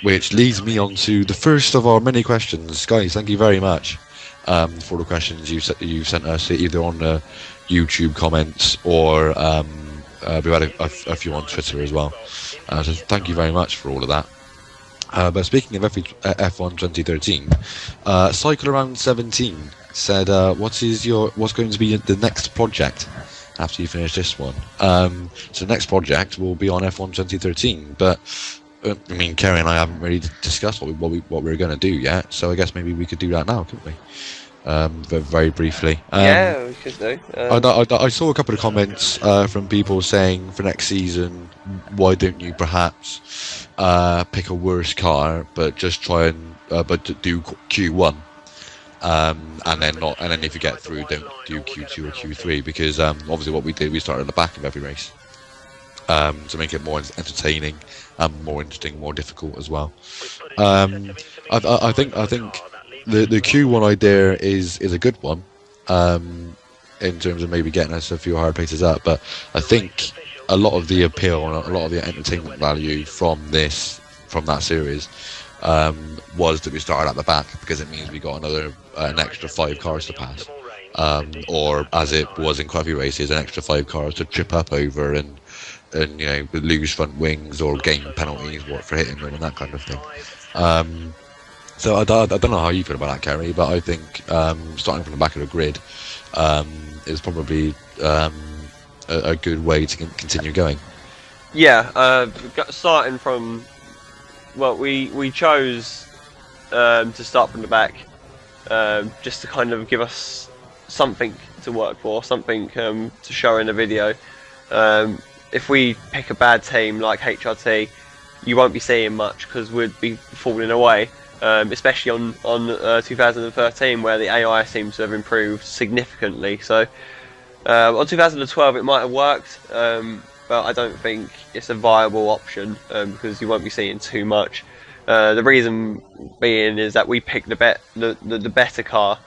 which leads me on to the first of our many questions. Guys, thank you very much for the questions you sent us, either on the YouTube comments or we've had a few on Twitter as well. So thank you very much for all of that. But speaking of F1 2013, Cycle Around 17 said, what's going to be the next project after you finish this one? So the next project will be on F1 2013, but I mean, Kerry and I haven't really discussed what we were going to do yet, so I guess maybe we could do that now, couldn't we? But very briefly. Yeah, we could do. I saw a couple of comments from people saying for next season, why don't you perhaps pick a worse car, but just try and do Q1, and then if you get through, don't do Q2 or Q3, because obviously what we did, we started at the back of every race to make it more entertaining, more interesting, more difficult as well. I think the Q1 idea is a good one, in terms of maybe getting us a few higher places up, but I think a lot of the appeal and a lot of the entertainment value from that series was that we started at the back, because it means we got an extra 5 cars to pass, or as it was in quite a few races, an extra 5 cars to trip up over and lose front wings or gain penalties for hitting them and that kind of thing. So I don't know how you feel about that, Kerry, but I think starting from the back of the grid is probably a good way to continue going. Yeah, starting from, well, we chose to start from the back, just to kind of give us something to work for, something to show in a video. If we pick a bad team like HRT, you won't be seeing much because we'd be falling away, especially on 2013, where the AI seems to have improved significantly. So on 2012 it might have worked, but I don't think it's a viable option, because you won't be seeing too much. The reason being is that we picked the better car,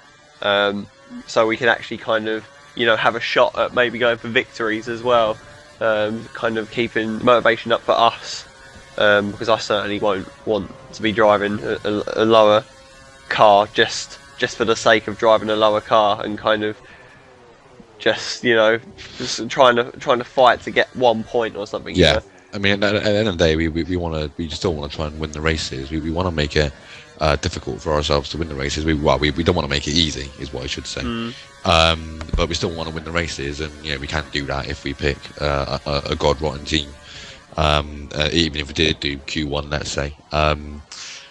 so we can actually kind of have a shot at maybe going for victories as well. Kind of keeping motivation up for us, because I certainly won't want to be driving a lower car just for the sake of driving a lower car and kind of just trying to fight to get 1 point or something. Yeah, I mean, at the end of the day, we still want to try and win the races. We want to make it difficult for ourselves to win the races. We don't want to make it easy, is what I should say. But we still want to win the races, and we can't do that if we pick a god rotten team, even if we did do Q1, let's say.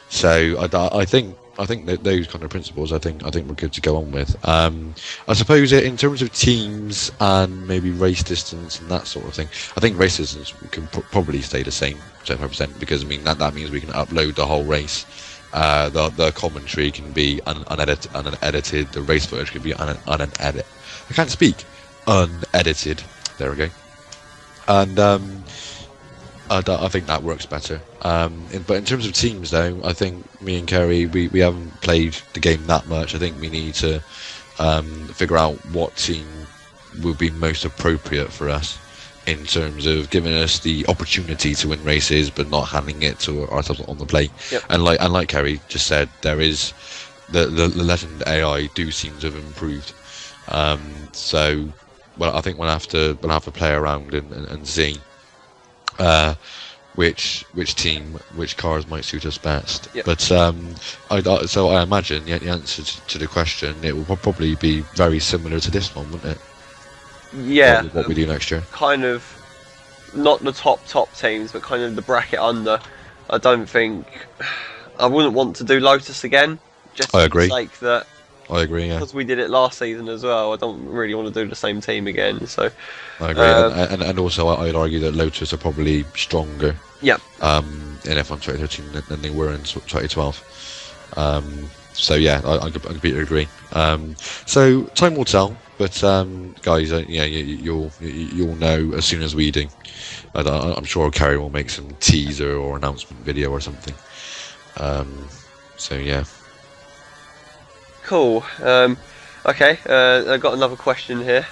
So I think that those kind of principles, I think we're good to go on with. I suppose in terms of teams and maybe race distance and that sort of thing, I think race distance can probably stay the same 75%, because I mean that means we can upload the whole race. The commentary can be unedited. The race footage can be unedited. I can't speak. Unedited. There we go. And I think that works better. But in terms of teams, though, I think me and Kerry, we haven't played the game that much. I think we need to figure out what team will be most appropriate for us, in terms of giving us the opportunity to win races, but not handing it to ourselves on the plate. Yep. And like Kerry just said, there is the legend AI do seem to have improved. So, well, I think we'll have to play around and see which team, which cars might suit us best. Yep. But so I imagine the answer to the question, it will probably be very similar to this one, wouldn't it? Yeah, what we do next year. Kind of not the top teams, but kind of the bracket under. I wouldn't want to do Lotus again, just for the sake that. I agree, yeah. Because we did it last season as well. I don't really want to do the same team again. So I agree, and also I'd argue that Lotus are probably stronger. Yeah. In F1 2013 than they were in 2012. So yeah, I completely agree. So time will tell. But guys, you'll know as soon as we do. I'm sure Kerry will make some teaser or announcement video or something. So yeah. Cool. Okay. I got another question here.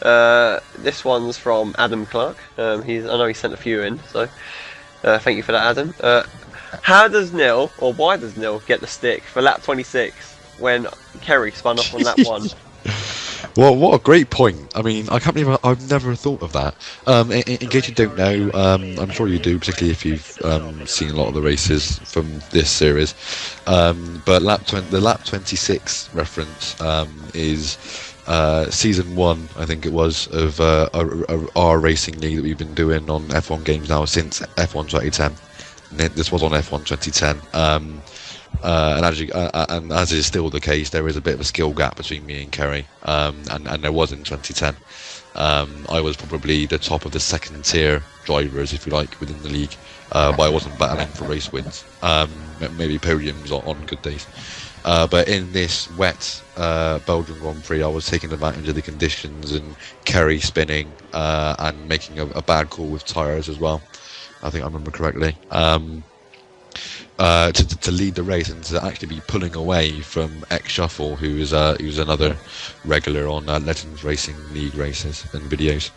This one's from Adam Clark. I know he sent a few in, so thank you for that, Adam. How does Neil, or why does Neil get the stick for lap 26 when Kerry spun off on lap 1? Well, what a great point. I mean, I can't believe I've never thought of that. In case you don't know, I'm sure you do, particularly if you've seen a lot of the races from this series. But the lap 26 reference is season 1, I think it was, of our racing league that we've been doing on F1 games now since F1 2010. This was on F1 2010. And as is still the case, there is a bit of a skill gap between me and Kerry, and there was in 2010. I was probably the top of the second tier drivers, if you like, within the league, but I wasn't battling for race wins, maybe podiums on good days. But in this wet Belgian Grand Prix, I was taking advantage of the conditions and Kerry spinning and making a bad call with tyres as well, I think I remember correctly. To lead the race and to actually be pulling away from X Shuffle, who's another regular on Legends Racing League races and videos,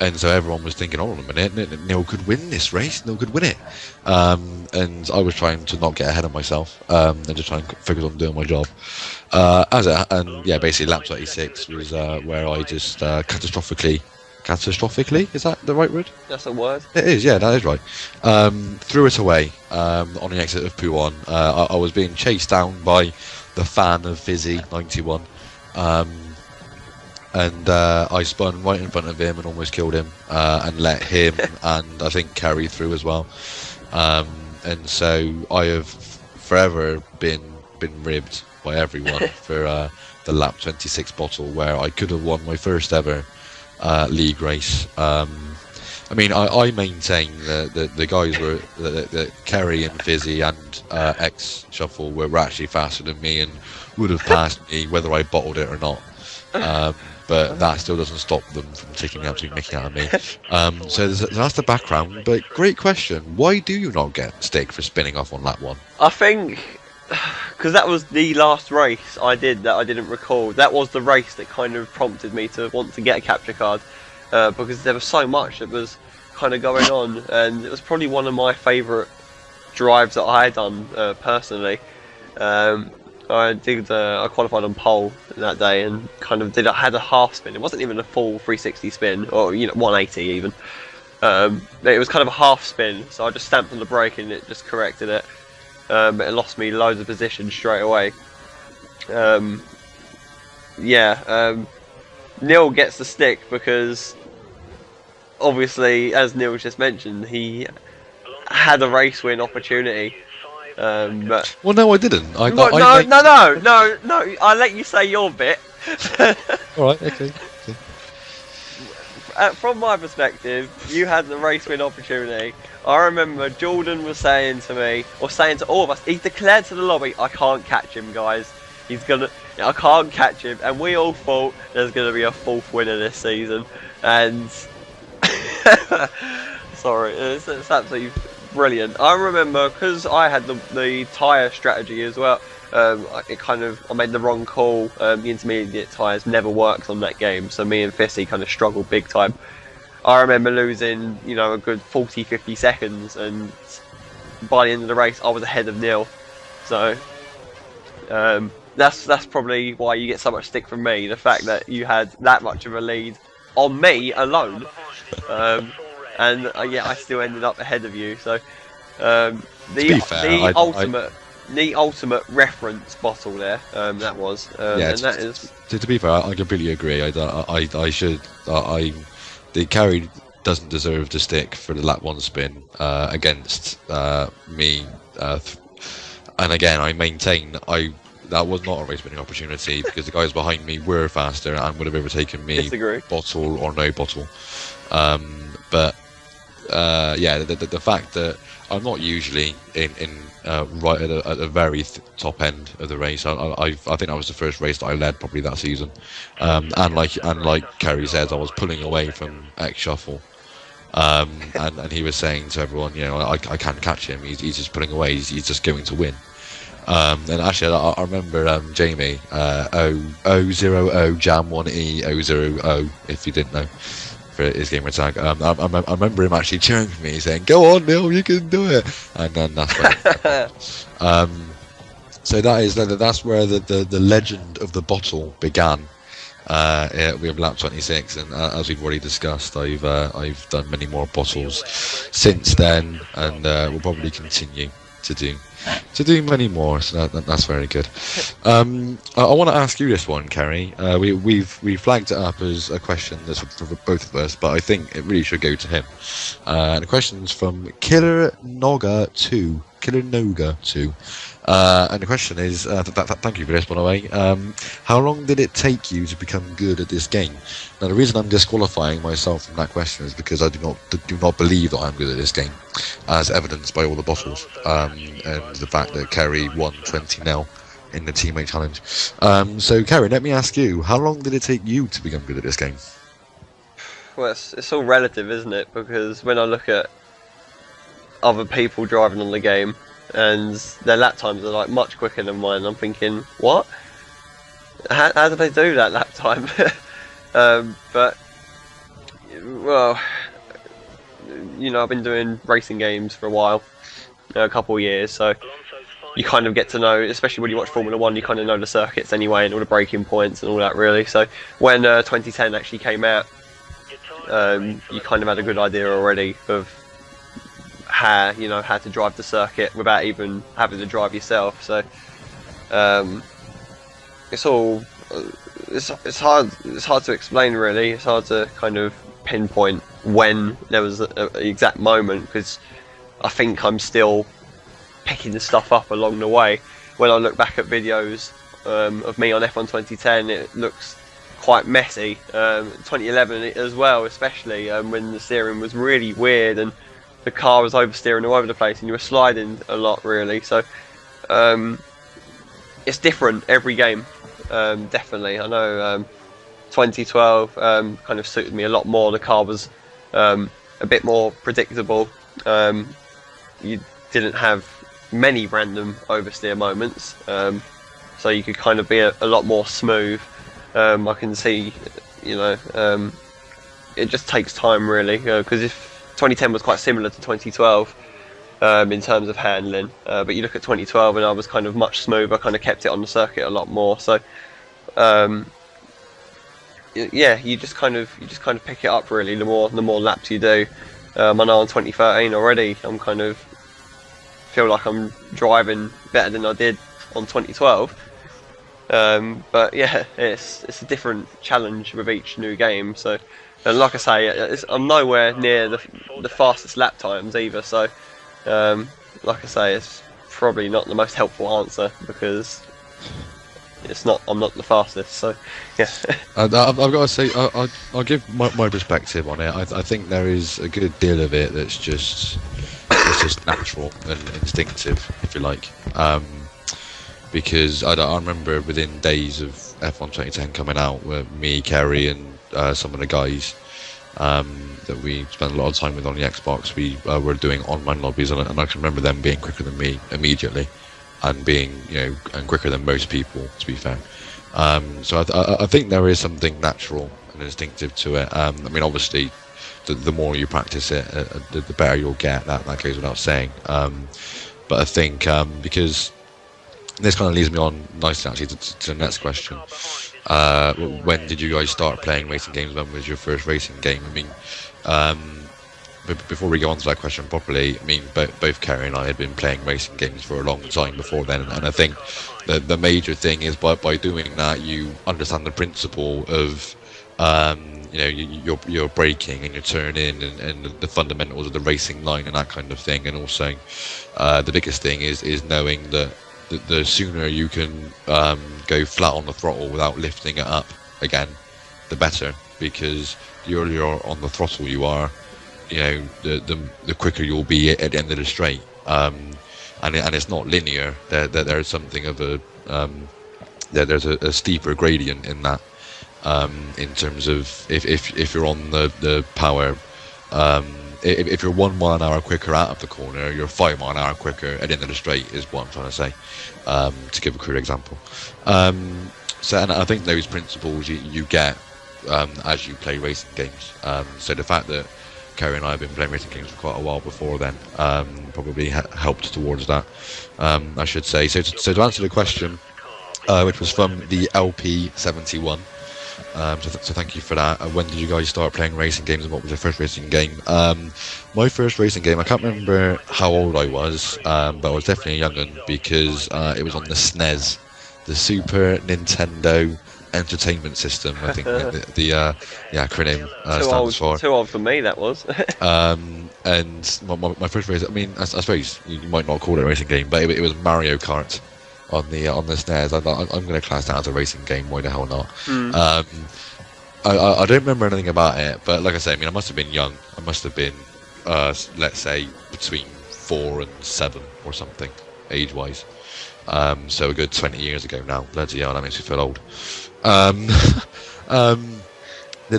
and so everyone was thinking, hold on a minute, Neil could win this race, Neil could win it, and I was trying to not get ahead of myself and just trying to focus on doing my job. Basically lap 26 was where I just catastrophically, is that the right word? That's a word. It is, yeah, that is right. Threw it away on the exit of Pouon. I was being chased down by the fan of Fizzy 91, and I spun right in front of him and almost killed him, and let him and I think Kerry through as well. And so I have forever been ribbed by everyone for the lap 26 bottle, where I could have won my first ever league race. I mean, I maintain that the guys were that Kerry and Fizzy and X Shuffle were actually faster than me and would have passed me whether I bottled it or not. But that still doesn't stop them from taking the absolute mickey out of me. So that's the background. But great question. Why do you not get stick for spinning off on lap 1? I think because that was the last race I did that I didn't recall. That was the race that kind of prompted me to want to get a capture card, because there was so much that was kind of going on, and it was probably one of my favourite drives that I had done personally. I qualified on pole that day and kind of had a half spin. It wasn't even a full 360 spin, or 180 even. It was kind of a half spin, so I just stamped on the brake and it just corrected it. But it lost me loads of positions straight away. Neil gets the stick because obviously, as Neil just mentioned, he had a race win opportunity. But well, no, I didn't. No. I'll let you say your bit. All right, okay. From my perspective, you had the race win opportunity. I remember Jordan was saying to me, or saying to all of us, he declared to the lobby, I can't catch him, guys. I can't catch him. And we all thought there's going to be a 4th winner this season. And sorry, it's absolutely brilliant. I remember, because I had the tyre strategy as well, I made the wrong call. The intermediate tyres never worked on that game, so me and Fissy kind of struggled big time. I remember losing, a good 40-50 seconds, and by the end of the race, I was ahead of Neil. So that's probably why you get so much stick from me. The fact that you had that much of a lead on me alone, I still ended up ahead of you. So the ultimate reference bottle there. That was. To be fair, I completely agree. The Kerry doesn't deserve to stick for the lap 1 spin against me. And again, I maintain that was not a race winning opportunity because the guys behind me were faster and would have overtaken me. Disagree. Bottle or no bottle. The fact that I'm not usually in right at the very top end of the race. I think that was the first race that I led probably that season. And like Kerry says, I was pulling away from X Shuffle. And he was saying to everyone, I can't catch him. He's just pulling away. He's just going to win. And actually, I remember Jamie 000 Jam 1E 000, if you didn't know. for his gamer tag. I remember him actually cheering for me, saying, "Go on, Neil, you can do it," and then that's when so that's where the legend of the bottle began. With lap 26, and as we've already discussed, I've done many more bottles since then, and will probably continue to do many more. So that's very good. I want to ask you this one, Kerry. We've flagged it up as a question that's for both of us, but I think it really should go to him. And the question's from Killer Noga 2. And the question is, thank you for this, by the way. How long did it take you to become good at this game? Now, the reason I'm disqualifying myself from that question is because I do not believe that I'm good at this game, as evidenced by all the bottles, and the fact that Kerry won 20-0 in the teammate challenge. So, Kerry, let me ask you, how long did it take you to become good at this game? Well, it's all relative, isn't it? Because when I look at other people driving on the game, and their lap times are like much quicker than mine, I'm thinking, what? How did they do that lap time? But, well, you know, I've been doing racing games for a while, a couple of years, so you kind of get to know, especially when you watch Formula 1, you kind of know the circuits anyway, and all the braking points and all that, really. So when 2010 actually came out, you kind of had a good idea already of how to drive the circuit without even having to drive yourself. So it's hard to explain, really. It's hard to kind of pinpoint when there was an exact moment, because I think I'm still picking the stuff up along the way. When I look back at videos of me on F1 2010, it looks quite messy. 2011 as well, especially when the steering was really weird and the car was oversteering all over the place and you were sliding a lot, really. So it's different every game, definitely. I know 2012 kind of suited me a lot more. The car was a bit more predictable. You didn't have many random oversteer moments, so you could kind of be a lot more smooth. I can see, it just takes time, really, because if 2010 was quite similar to 2012 in terms of handling, but you look at 2012 and I was kind of much smoother, kind of kept it on the circuit a lot more. So yeah, you just kind of pick it up, really. The more laps you do. I know on 2013 already, I'm kind of feel like I'm driving better than I did on 2012. But yeah, it's a different challenge with each new game. So, and like I say, I'm nowhere near the fastest lap times either. So, like I say, it's probably not the most helpful answer, because I'm not the fastest. So, yeah. I've got to say, I'll give my perspective on it. I think there is a good deal of it that's just natural and instinctive, if you like. Because I remember within days of F1 2010 coming out, where me, Kerry, and some of the guys that we spent a lot of time with on the Xbox, we were doing online lobbies, and I can remember them being quicker than me immediately, and being and quicker than most people, to be fair. So I think there is something natural and instinctive to it. I mean, obviously, the more you practice it, the better you'll get. That goes without saying. But I think because this kind of leads me on nicely, actually, to the next question. When did you guys start playing racing games? When was your first racing game? I mean, before we go on to that question properly, I mean, both Kerry and I had been playing racing games for a long time before then, and I think the major thing is by doing that, you understand the principle of your braking and your turning and the fundamentals of the racing line and that kind of thing. And also the biggest thing is knowing that the sooner you can go flat on the throttle without lifting it up again, the better, because the earlier on the throttle you are, the quicker you'll be at the end of the straight. And it's not linear. There's something of there's a steeper gradient in that. In terms of if you're on the power, if you're 1 mile an hour quicker out of the corner, you're 5 mile an hour quicker at the end of the straight, is what I'm trying to say, to give a crude example. So, and I think those principles you get as you play racing games. So the fact that Kerry and I have been playing racing games for quite a while before then probably helped towards that, I should say. So to answer the question, which was from the LP71, so thank you for that. When did you guys start playing racing games, and what was your first racing game? My first racing game, I can't remember how old I was, but I was definitely a young'un, because it was on the SNES, the Super Nintendo Entertainment System, I think the acronym stands for. Too old for me, that was. And my first race, I mean, I suppose you might not call it a racing game, but it was Mario Kart on the SNES. I'm going to class that as a racing game. Why the hell not? I don't remember anything about it, but like I say, I mean, I must have been young. I must have been, let's say, between 4 and 7 or something, age-wise. So a good 20 years ago now. Bloody hell, that makes me feel old. The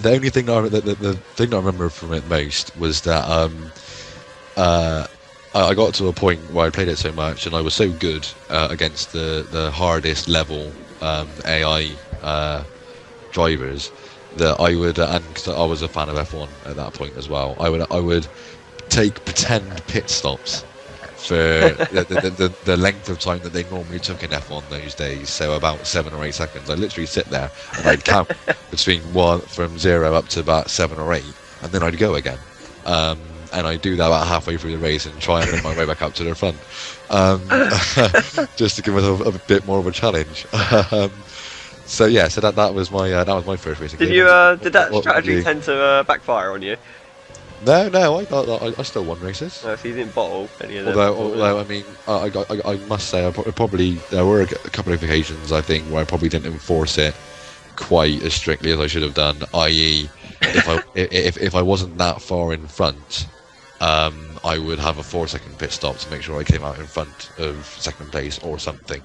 only thing the thing that I remember from it most was that I got to a point where I played it so much, and I was so good against the hardest level AI drivers, that I would, and cause I was a fan of F1 at that point as well, I would take pretend pit stops for the length of time that they normally took in F1 those days, so about 7 or 8 seconds. I'd literally sit there and I'd count between from 0 up to about 7 or 8, and then I'd go again. And I'd do that about halfway through the race and try and make my way back up to the front, just to give myself a bit more of a challenge. So that was my first racing game. Did that strategy tend to backfire on you? No, I still won races. No, so you didn't bottle any of them. Although I mean, I must say, there were a couple of occasions, I think, where I probably didn't enforce it quite as strictly as I should have done. I.e., if I wasn't that far in front, I would have a 4-second pit stop to make sure I came out in front of second place or something.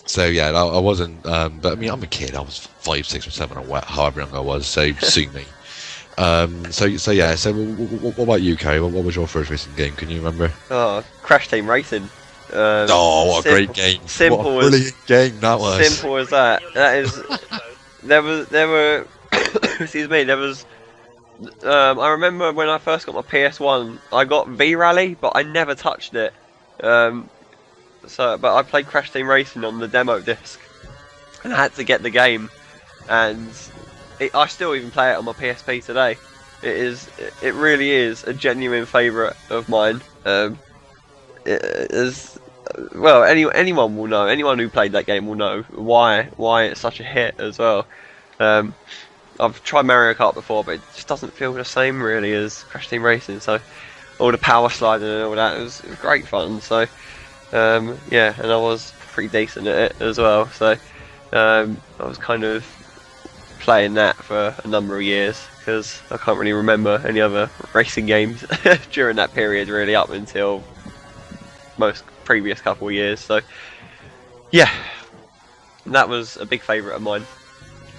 So yeah, I wasn't. But I mean, I'm a kid. I was 5, 6, or 7, or however young I was. So sue me. So what about you, Kerry? What was your first racing game? Can you remember? Oh, Crash Team Racing. What a great game! What a brilliant game that was. Simple as that. That is. There were. Excuse me. There was. I remember when I first got my PS1, I got V-Rally, but I never touched it. But I played Crash Team Racing on the demo disc, and I had to get the game, and I still even play it on my PSP today. It really is a genuine favourite of mine. It is, well, anyone will know. Anyone who played that game will know why it's such a hit as well. I've tried Mario Kart before, but it just doesn't feel the same really as Crash Team Racing. So all the power sliding and all that, it was great fun. So yeah, and I was pretty decent at it as well. So I was kind of playing that for a number of years, because I can't really remember any other racing games during that period, really, up until most previous couple of years. So yeah, that was a big favourite of mine.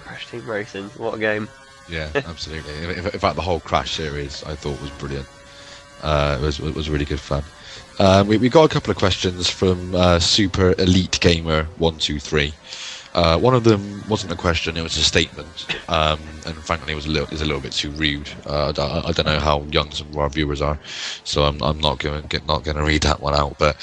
Crash Team Racing, what a game. Yeah, absolutely. In fact, the whole Crash series I thought was brilliant. It was really good fun. We got a couple of questions from Super Elite Gamer 123. One of them wasn't a question; it was a statement, and frankly, it was a little bit too rude. I don't know how young some of our viewers are, so I'm not going to read that one out. But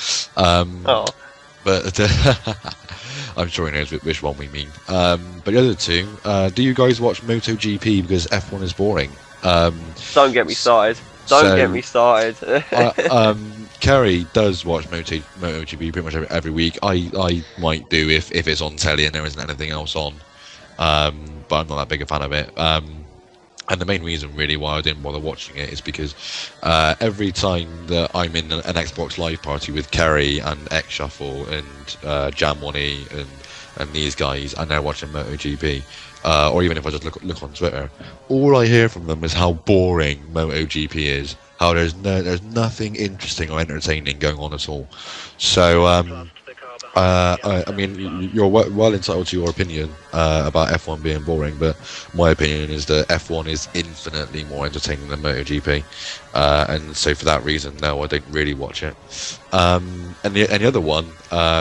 I'm sure he knows which one we mean. But the other two, do you guys watch MotoGP because F1 is boring? Don't get me started. Don't get me started. Kerry does watch MotoGP pretty much every week. I might do if it's on telly and there isn't anything else on, but I'm not that big a fan of it. And the main reason really why I didn't bother watching it is because every time that I'm in an Xbox Live party with Kerry and X Shuffle and Jam1E and these guys, and they're watching MotoGP, or even if I just look on Twitter, all I hear from them is how boring MotoGP is. How there's nothing interesting or entertaining going on at all. So I mean, you're well entitled to your opinion about F1 being boring, but my opinion is that F1 is infinitely more entertaining than MotoGP, and so for that reason, no, I don't really watch it. And the other one,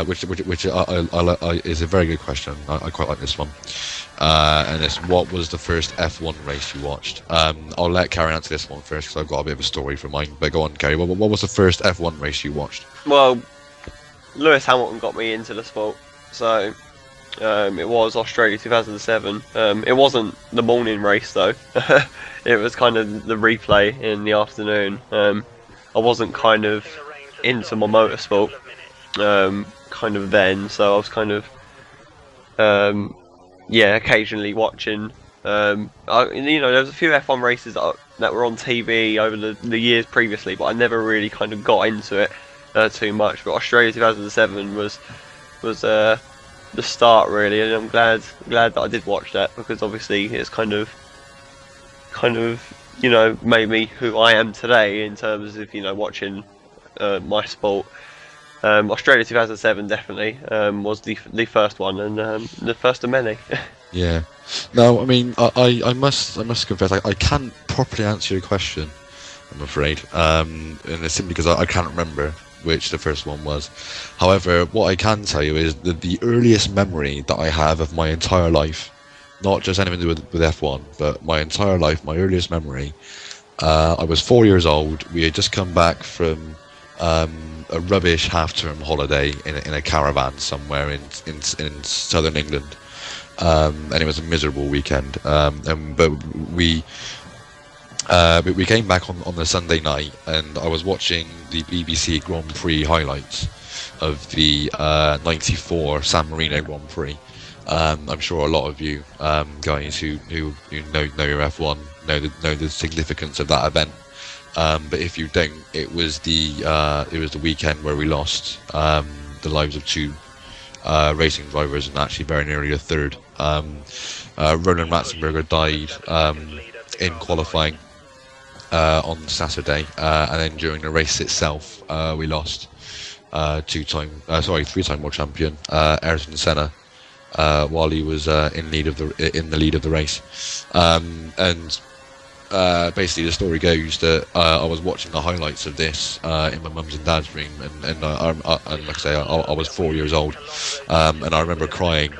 which is a very good question. I quite like this one, and it's what was the first F1 race you watched? I'll let Carrie answer this one first because I've got a bit of a story for mine. But go on, Carrie. What was the first F1 race you watched? Well, Lewis Hamilton got me into the sport, so it was Australia 2007. It wasn't the morning race though. It was kind of the replay in the afternoon. I wasn't kind of into my motorsport kind of then, so I was kind of occasionally watching. There was a few F1 races that were on TV over the years previously, but I never really kind of got into it too much. But Australia 2007 was the start really, and I'm glad that I did watch that, because obviously it's kind of made me who I am today in terms of watching my sport. Australia 2007 definitely was the first one, and the first of many. Yeah. No, I mean, I must confess, I can't properly answer your question, I'm afraid, and it's simply because I can't remember which the first one was. However, what I can tell you is that the earliest memory that I have of my entire life, not just anything to do with F1, but my entire life, my earliest memory, I was 4 years old. We had just come back from a rubbish half-term holiday in a caravan somewhere in southern England, and it was a miserable weekend. But we came back on the Sunday night, and I was watching the BBC Grand Prix highlights of the '94 San Marino Grand Prix. I'm sure a lot of you guys who know your F1 know the significance of that event. But if you don't, it was the weekend where we lost the lives of two racing drivers, and actually very nearly a third. Roland Ratzenberger died in qualifying on Saturday, and then during the race itself, we lost three-time world champion Ayrton Senna while he was in the lead of the race. And basically, the story goes that I was watching the highlights of this in my mum's and dad's room, and like I say, I was 4 years old, and I remember crying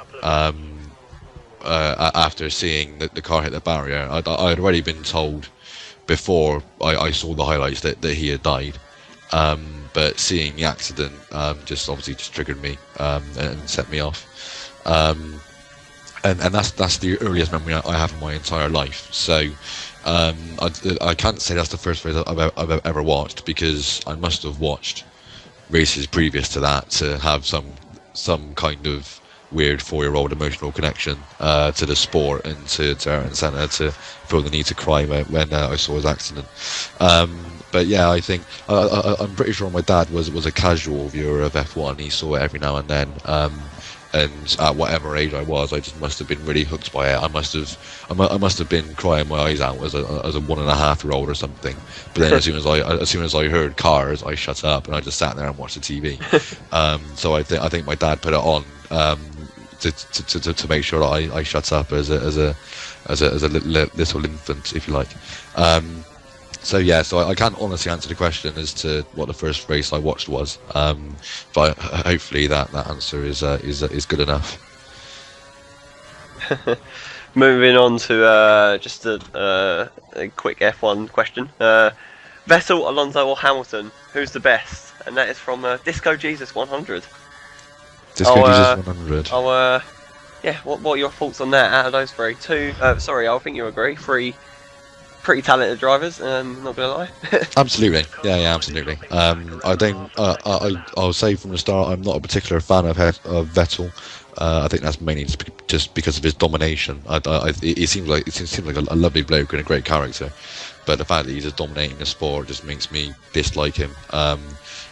after seeing the car hit the barrier. I had already been told before I saw the highlights that he had died, but seeing the accident just triggered me and set me off. And that's the earliest memory I have of my entire life. So I can't say that's the first race I've ever watched, because I must have watched races previous to that to have some kind of weird 4-year-old emotional connection to the sport and to Ayrton Senna to feel the need to cry when I saw his accident. But yeah, I think I'm pretty sure my dad was a casual viewer of F1. He saw it every now and then. And at whatever age I was, I just must have been really hooked by it. I must have been crying my eyes out as a 1.5-year-old or something. But then as soon as I heard cars, I shut up and I just sat there and watched the TV. So I think my dad put it on to make sure that I shut up as a little infant, if you like. So yeah, so I can't honestly answer the question as to what the first race I watched was, but hopefully that answer is good enough. Moving on to just a quick F1 question: Vettel, Alonso, or Hamilton? Who's the best? And that is from Disco Jesus 100. Disco Jesus 100. Yeah. What are your thoughts on that? Out of those three, two. Sorry, I think you agree. Three pretty talented drivers. Not gonna lie. Absolutely. Yeah, absolutely. I'll say from the start, I'm not a particular fan of Vettel. I think that's mainly just because of his domination. He seems like a lovely bloke and a great character, but the fact that he's just dominating the sport just makes me dislike him.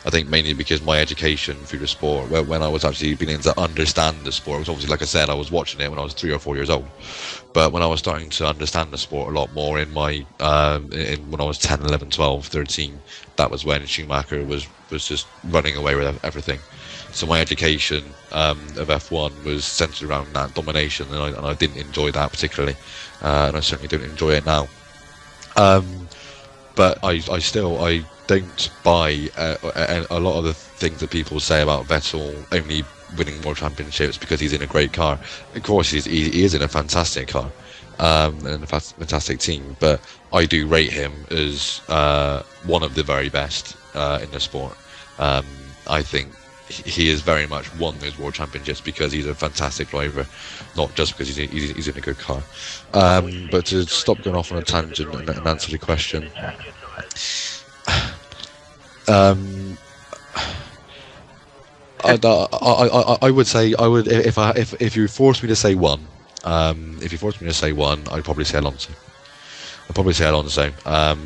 I think mainly because my education through the sport, when I was actually beginning to understand the sport, was obviously, like I said, I was watching it when I was 3 or 4 years old. But when I was starting to understand the sport a lot more when I was 10, 11, 12, 13, that was when Schumacher was just running away with everything. So my education of F1 was centered around that domination, and I didn't enjoy that particularly, and I certainly don't enjoy it now. But I don't buy a lot of the things that people say about Vettel only winning more championships because he's in a great car. Of course, he is in a fantastic car and a fantastic team, but I do rate him as one of the very best in the sport. I think he is very much won those world championships because he's a fantastic driver, not just because he's in a good car. But to stop going off on a tangent and answer the question, I would say if you forced me to say one, I'd probably say Alonso.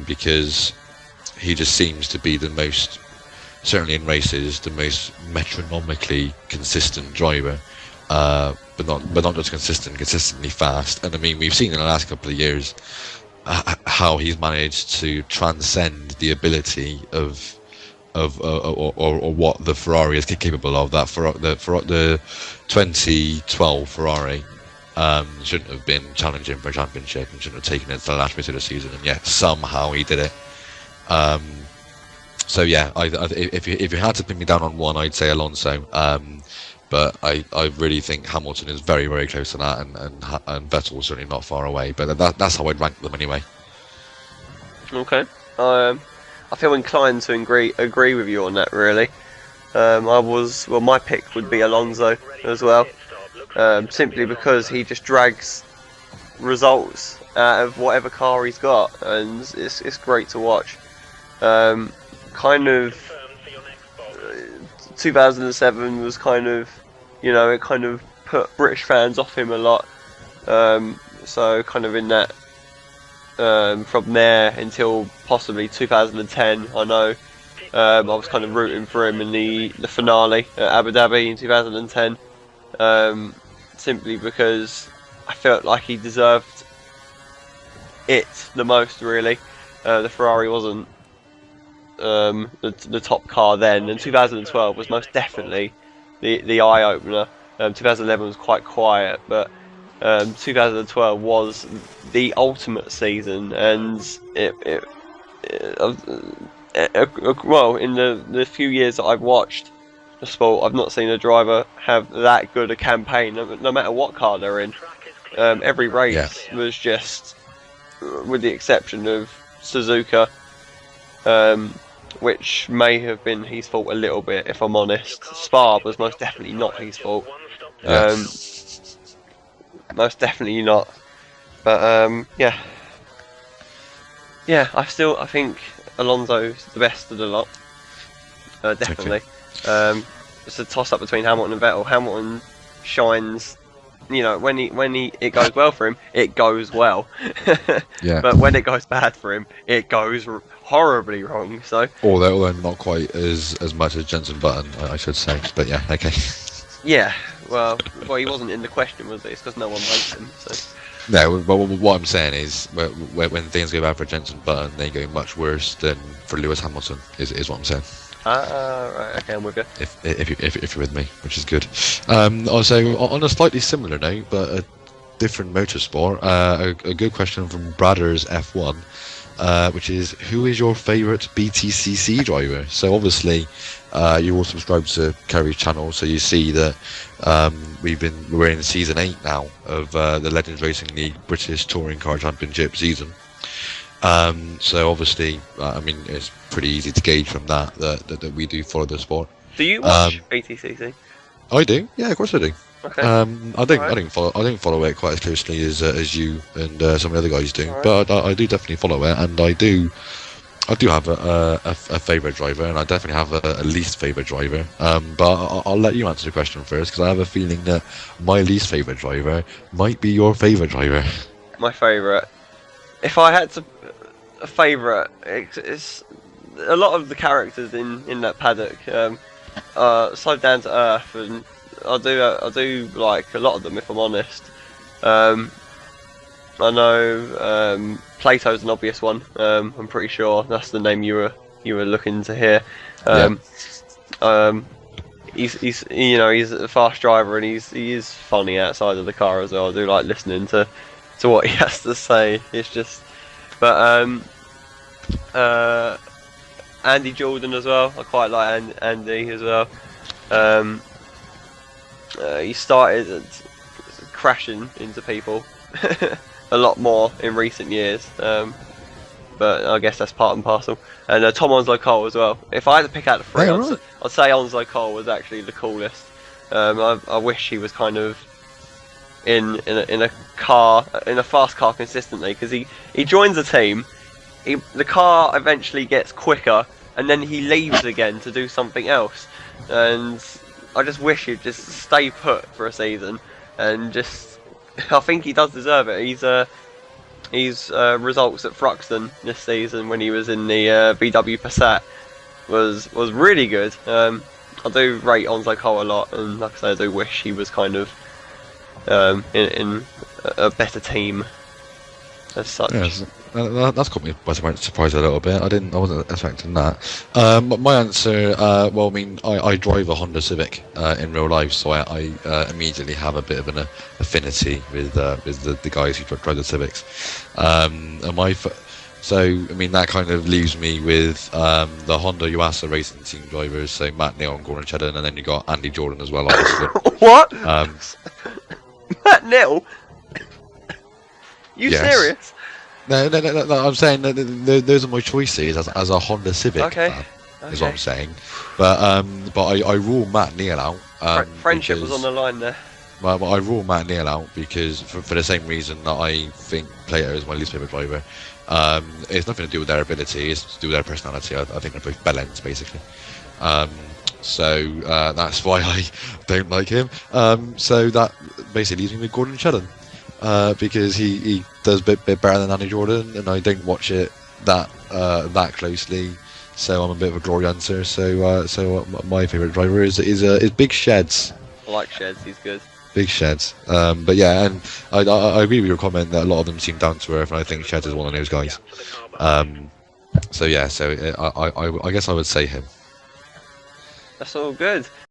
Because he just seems to be the most, certainly in races, the most metronomically consistent driver, but not just consistently fast. And I mean, we've seen in the last couple of years how he's managed to transcend the ability of what the Ferrari is capable of. The 2012 Ferrari shouldn't have been challenging for a championship and shouldn't have taken it to the last bit of the season, and yet somehow he did it. So yeah, if you had to pin me down on one, I'd say Alonso. But I really think Hamilton is very, very close to that, and Vettel is certainly not far away. But that's how I'd rank them anyway. Okay. I feel inclined to agree with you on that, really. My pick would be Alonso as well, simply because he just drags results out of whatever car he's got, and it's great to watch. 2007 was it kind of put British fans off him a lot. So kind of in that, from there until possibly 2010, I know I was kind of rooting for him in the finale at Abu Dhabi in 2010, simply because I felt like he deserved it the most, really. The Ferrari wasn't the top car then, and 2012 was most definitely the eye-opener. 2011 was quite quiet, but 2012 was the ultimate season, and well, in the few years that I've watched the sport, I've not seen a driver have that good a campaign, no matter what car they're in. Every race was just, with the exception of Suzuka, which may have been his fault a little bit, if I'm honest. Spa was most definitely not his fault. Most definitely not. But I think Alonso's the best of the lot. Definitely. Okay. It's a toss up between Hamilton and Vettel. Hamilton shines, when it goes well for him, it goes well. Yeah. But when it goes bad for him, it goes horribly wrong. So although not quite as much as Jenson Button, I should say. But yeah, okay. Yeah. Well, he wasn't in the question, was it? It's because no one likes him. So. No, but what I'm saying is, when things go bad for Jenson Button, they go much worse than for Lewis Hamilton. Is what I'm saying. Right. Okay, I'm with you. If you're with me, which is good. Also, on a slightly similar note, but a different motorsport, a good question from Bradders F1. Which is, who is your favourite BTCC driver? So obviously, you're all subscribed to Kerry's channel, so you see that we're in season 8 now of the Legends Racing League British Touring Car Championship season. So obviously, it's pretty easy to gauge from that we do follow the sport. Do you watch BTCC? I do. Yeah, of course I do. Okay. I don't follow it quite as closely as you and some of the other guys do, but I do definitely follow it, and I do have a favourite driver, and I definitely have a least favourite driver. But I'll let you answer the question first, because I have a feeling that my least favourite driver might be your favourite driver. My favourite. If I had to, a favourite. It's a lot of the characters in that paddock are so down to earth, and I do like a lot of them, if I'm honest. I know Plato's an obvious one. I'm pretty sure that's the name you were looking to hear. He's a fast driver, and he is funny outside of the car as well. I do like listening to what he has to say. It's just, but Andy Jordan as well. I quite like Andy as well. He started crashing into people a lot more in recent years, but I guess that's part and parcel. And Tom Onslow Cole as well. If I had to pick out the three, I'd say Onslow Cole was actually the coolest. I wish he was kind of in a fast car consistently, because he joins a team. The car eventually gets quicker, and then he leaves again to do something else. And I just wish he'd just stay put for a season, and just. I think he does deserve it. His results at Thruxton this season, when he was in the VW Passat, was really good. I do rate Onslow Cole a lot, and like I say, I do wish he was kind of in a better team as such. Yes, that's caught me by surprise a little bit. I wasn't expecting that. My answer, well, I mean, I drive a Honda Civic in real life, so I immediately have a bit of an affinity with the guys who drive the Civics. So I mean, that kind of leaves me with the Honda Yuasa racing team drivers, so Matt Neal and Gordon Shedden, and then you got Andy Jordan as well, obviously. What? Matt Neal? You yes. serious? No, I'm saying that those are my choices as a Honda Civic fan, is what I'm saying. But I rule Matt Neal out. Friendship was on the line there. Well, I rule Matt Neal out because for the same reason that I think Plato is my least favourite driver. It's nothing to do with their ability, it's to do with their personality. I think they're both bellends, basically. So that's why I don't like him. So that basically leaves me with Gordon Shedden. Because he does a bit better than Andy Jordan, and I don't watch it that closely, so I'm a bit of a glory hunter. So my favourite driver is Big Sheds. I like Sheds, he's good. Big Sheds. But yeah, and I agree with your comment that a lot of them seem down to earth, and I think Sheds is one of those guys. So yeah, so I guess I would say him. That's all good.